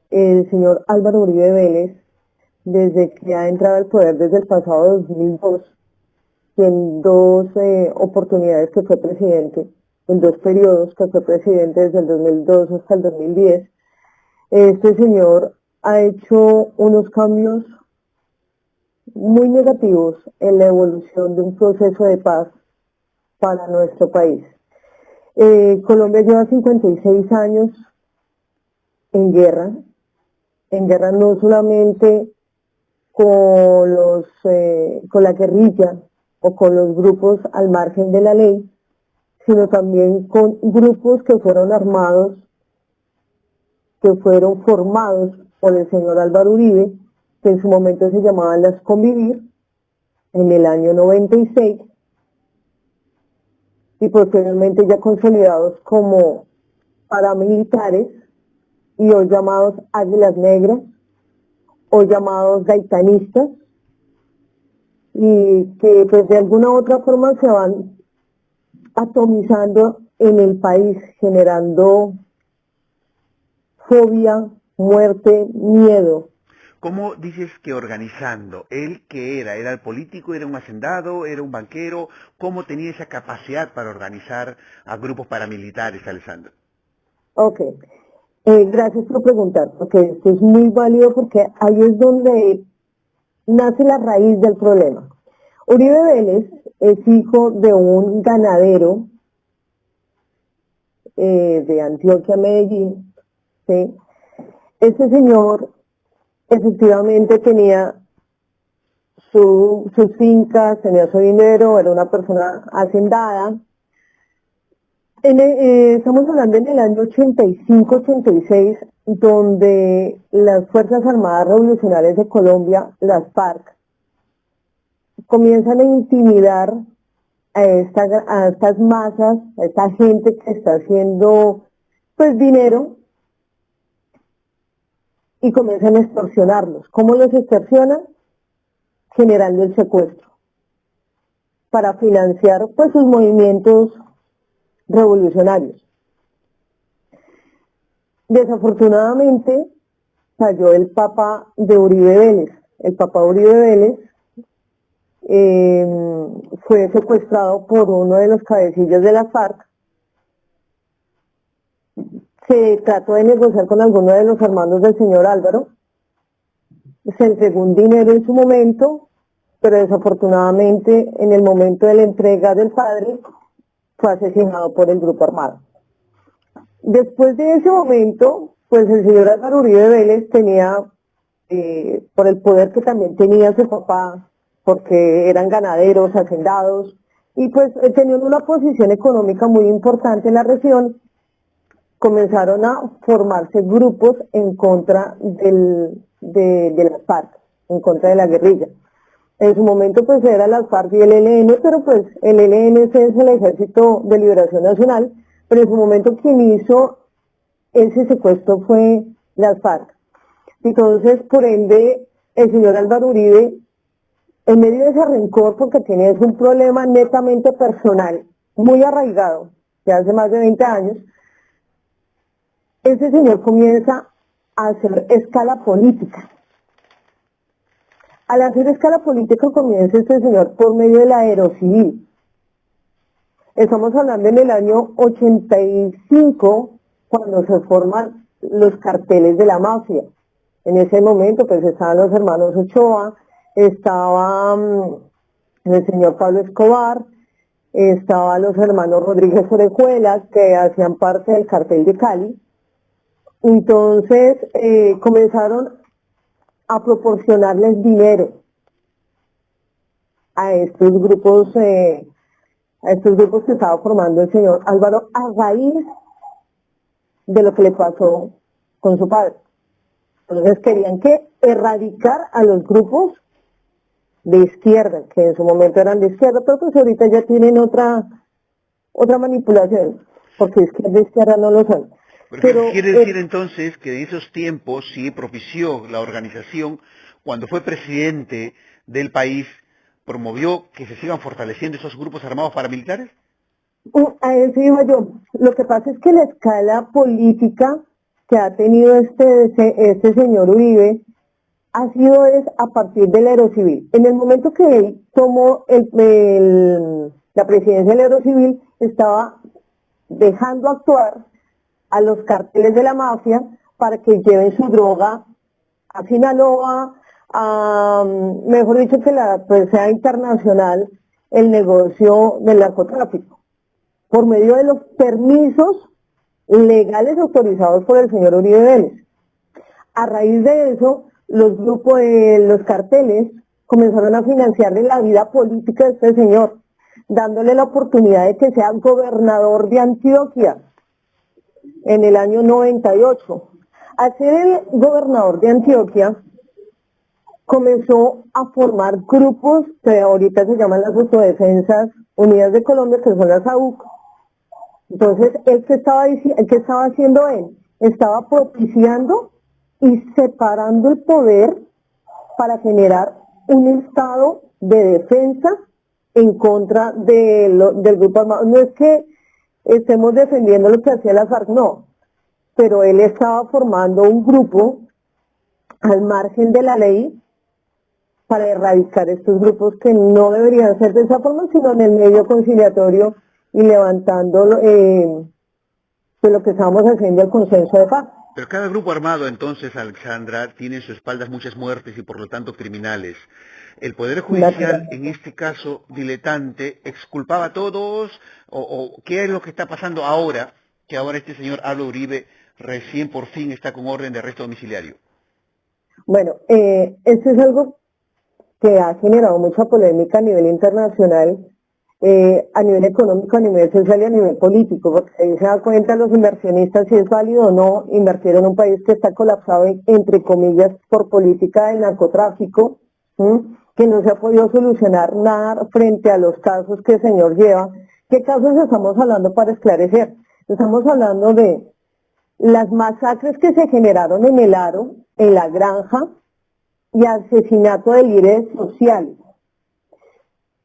el señor Álvaro Uribe Vélez, desde que ha entrado al poder desde el pasado 2002, y en dos oportunidades que fue presidente, en dos periodos que fue presidente desde el 2002 hasta el 2010, este señor ha hecho unos cambios muy negativos en la evolución de un proceso de paz para nuestro país. Colombia lleva 56 años en guerra no solamente con la guerrilla o con los grupos al margen de la ley, sino también con grupos que fueron armados, que fueron formados por el señor Álvaro Uribe, que en su momento se llamaban las Convivir, en el año 96, y posteriormente ya consolidados como paramilitares, y hoy llamados Águilas Negras, o llamados gaitanistas, y que pues de alguna u otra forma se van atomizando en el país, generando fobia, muerte, miedo. ¿Cómo dices que organizando? ¿Él qué era? ¿Era el político? ¿Era un hacendado? ¿Era un banquero? ¿Cómo tenía esa capacidad para organizar a grupos paramilitares, Alessandro? Ok, gracias por preguntar, porque esto es muy válido, porque ahí es donde nace la raíz del problema. Uribe Vélez es hijo de un ganadero de Antioquia, Medellín, ¿sí? Este señor efectivamente tenía sus fincas, tenía su dinero, era una persona hacendada. Estamos hablando en el año 85-86, donde las Fuerzas Armadas Revolucionarias de Colombia, las FARC, comienzan a intimidar a estas masas, a esta gente que está haciendo pues dinero, y comienzan a extorsionarlos. ¿Cómo los extorsionan? Generando el secuestro para financiar pues sus movimientos revolucionarios. Desafortunadamente cayó el papá de Uribe Vélez. El papá Uribe Vélez fue secuestrado por uno de los cabecillas de la FARC. Se trató de negociar con alguno de los hermanos del señor Álvaro. Se entregó un dinero en su momento, pero desafortunadamente en el momento de la entrega del padre fue asesinado por el grupo armado. Después de ese momento, pues el señor Álvaro Uribe Vélez tenía, por el poder que también tenía su papá, porque eran ganaderos, hacendados, y pues tenían una posición económica muy importante en la región, comenzaron a formarse grupos en contra de las FARC, en contra de la guerrilla. En su momento pues eran las FARC y el ELN, pero pues el ELN es el Ejército de Liberación Nacional, pero en su momento quien hizo ese secuestro fue las FARC. Entonces, por ende, el señor Álvaro Uribe, en medio de ese rencor, porque tiene un problema netamente personal, muy arraigado, de hace más de 20 años, ese señor comienza a hacer escala política. Al hacer escala política comienza este señor por medio de la aerocivil. Estamos hablando en el año 85, cuando se forman los carteles de la mafia. En ese momento pues estaban los hermanos Ochoa, estaba el señor Pablo Escobar, estaban los hermanos Rodríguez Orejuelas, que hacían parte del cartel de Cali. Entonces comenzaron a proporcionarles dinero a estos grupos que estaba formando el señor Álvaro a raíz de lo que le pasó con su padre. Entonces querían que erradicar a los grupos de izquierda, que en su momento eran de izquierda, pero pues ahorita ya tienen otra manipulación, porque izquierda y izquierda no lo son. Pero quiere decir entonces que en esos tiempos sí propició la organización, cuando fue presidente del país, promovió que se sigan fortaleciendo esos grupos armados paramilitares. A eso iba yo. Lo que pasa es que la escala política que ha tenido este señor Uribe ha sido a partir del Aerocivil. En el momento que él tomó la presidencia del Aerocivil, estaba dejando actuar a los carteles de la mafia para que lleven su droga a Sinaloa, mejor dicho, que sea internacional el negocio del narcotráfico, por medio de los permisos legales autorizados por el señor Uribe Vélez. A raíz de eso, los grupos de los carteles comenzaron a financiarle la vida política de este señor, dándole la oportunidad de que sea gobernador de Antioquia en el año 98. Al ser el gobernador de Antioquia, comenzó a formar grupos que ahorita se llaman las Autodefensas Unidas de Colombia, que son las AUC. Entonces, ¿qué estaba haciendo él? Estaba propiciando y separando el poder para generar un estado de defensa en contra del grupo armado. No es que estemos defendiendo lo que hacía la FARC, no, pero él estaba formando un grupo al margen de la ley para erradicar estos grupos que no deberían ser de esa forma, sino en el medio conciliatorio y levantando de lo que estábamos haciendo el consenso de paz. Pero cada grupo armado, entonces, Alexandra, tiene en sus espaldas muchas muertes y por lo tanto criminales. ¿El Poder Judicial, en este caso diletante, exculpaba a todos? ¿O qué es lo que está pasando ahora, que ahora este señor Álvaro Uribe recién por fin está con orden de arresto domiciliario? Bueno, esto es algo que ha generado mucha polémica a nivel internacional, a nivel económico, a nivel social y a nivel político, porque ahí se da cuenta los inversionistas si es válido o no invertir en un país que está colapsado, entre comillas, por política del narcotráfico, que no se ha podido solucionar nada frente a los casos que el señor lleva. ¿Qué casos estamos hablando para esclarecer? Estamos hablando de las masacres que se generaron en el Aro, en La Granja, y asesinato de líderes sociales.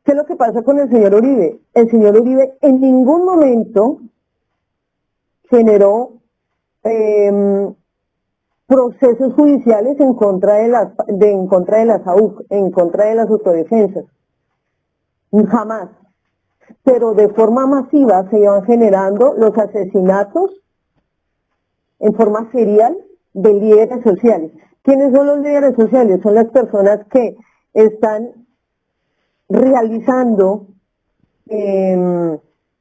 ¿Qué es lo que pasa con el señor Uribe? El señor Uribe en ningún momento generó procesos judiciales en contra de las AUC, en contra de las autodefensas. Jamás. Pero de forma masiva se iban generando los asesinatos en forma serial de líderes sociales. ¿Quiénes son los líderes sociales? Son las personas que están realizando,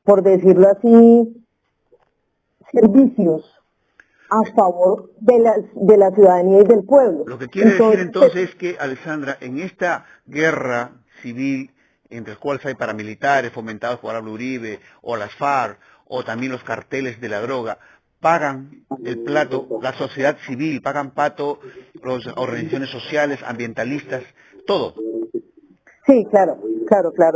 por decirlo así, servicios a favor de la ciudadanía y del pueblo. Lo que quiere decir entonces es que, Alexandra, en esta guerra civil, entre las cuales hay paramilitares fomentados por Álvaro Uribe, o las FARC, o también los carteles de la droga, pagan el plato la sociedad civil, pagan pato las organizaciones sociales, ambientalistas, todo. Sí, claro.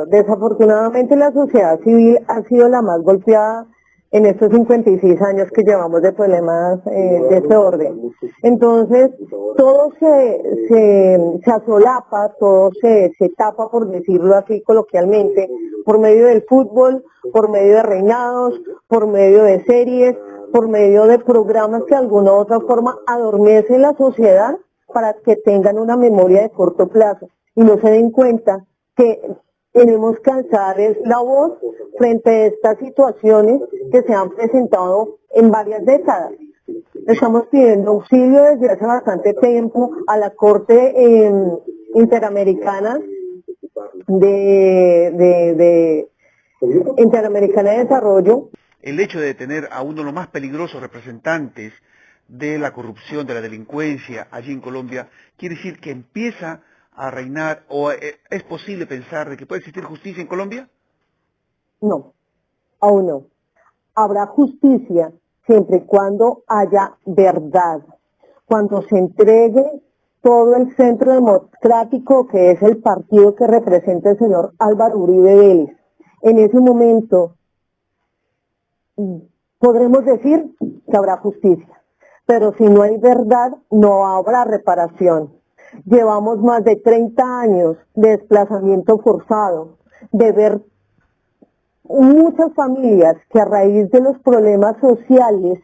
Desafortunadamente la sociedad civil ha sido la más golpeada en estos 56 años que llevamos de problemas de este orden. Entonces, todo se asolapa, todo se tapa, por decirlo así coloquialmente, por medio del fútbol, por medio de reinados, por medio de series, por medio de programas que de alguna u otra forma adormecen la sociedad para que tengan una memoria de corto plazo y no se den cuenta que tenemos que alzar la voz frente a estas situaciones que se han presentado en varias décadas. Estamos pidiendo auxilio desde hace bastante tiempo a la Corte Interamericana Interamericana de Desarrollo. El hecho de tener a uno de los más peligrosos representantes de la corrupción, de la delincuencia allí en Colombia, quiere decir que empieza a reinar, o es posible pensar de que puede existir justicia en Colombia? No, aún no. Habrá justicia siempre y cuando haya verdad, cuando se entregue todo el centro democrático que es el partido que representa el señor Álvaro Uribe Vélez. En ese momento podremos decir que habrá justicia, pero si no hay verdad no habrá reparación. Llevamos más de 30 años de desplazamiento forzado, de ver muchas familias que a raíz de los problemas sociales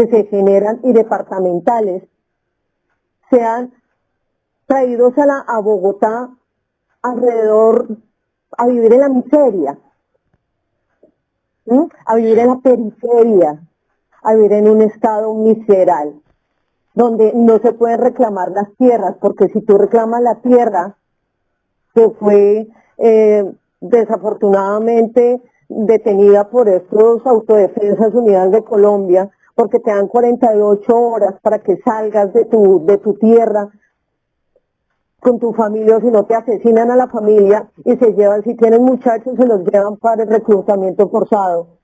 que se generan y departamentales sean traídos a Bogotá alrededor a vivir en la miseria, ¿sí? A vivir en la periferia, a vivir en un estado miserable, donde no se pueden reclamar las tierras, porque si tú reclamas la tierra, que fue desafortunadamente detenida por estos Autodefensas Unidas de Colombia, porque te dan 48 horas para que salgas de tu tierra con tu familia, o si no te asesinan a la familia y se llevan, si tienen muchachos, se los llevan para el reclutamiento forzado.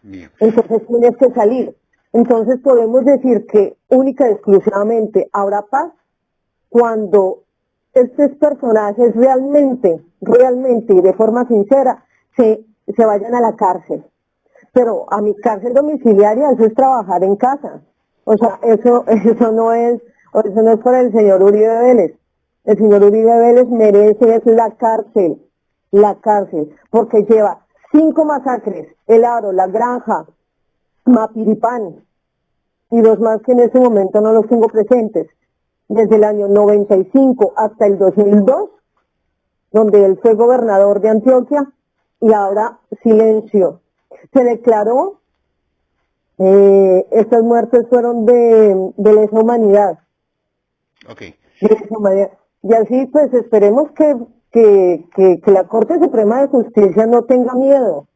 Bien. Entonces tienes que salir. Entonces podemos decir que única y exclusivamente habrá paz cuando estos personajes realmente y de forma sincera se vayan a la cárcel. Pero a mi cárcel domiciliaria eso es trabajar en casa. O sea, eso no es por el señor Uribe Vélez. El señor Uribe Vélez merece es la cárcel, porque lleva 5 masacres, El Aro, La Granja, Mapiripán, y 2 más que en este momento no los tengo presentes, desde el año 95 hasta el 2002, donde él fue gobernador de Antioquia, y ahora silencio. Se declaró, estas muertes fueron de lesa humanidad. Okay. De lesa humanidad. Y así pues esperemos que la Corte Suprema de Justicia no tenga miedo,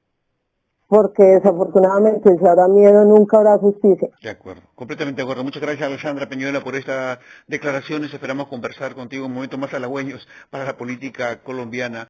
porque desafortunadamente si habrá miedo nunca habrá justicia. De acuerdo, completamente de acuerdo. Muchas gracias, Alessandra Peñuela, por estas declaraciones. Esperamos conversar contigo en momentos más halagüeños para la política colombiana.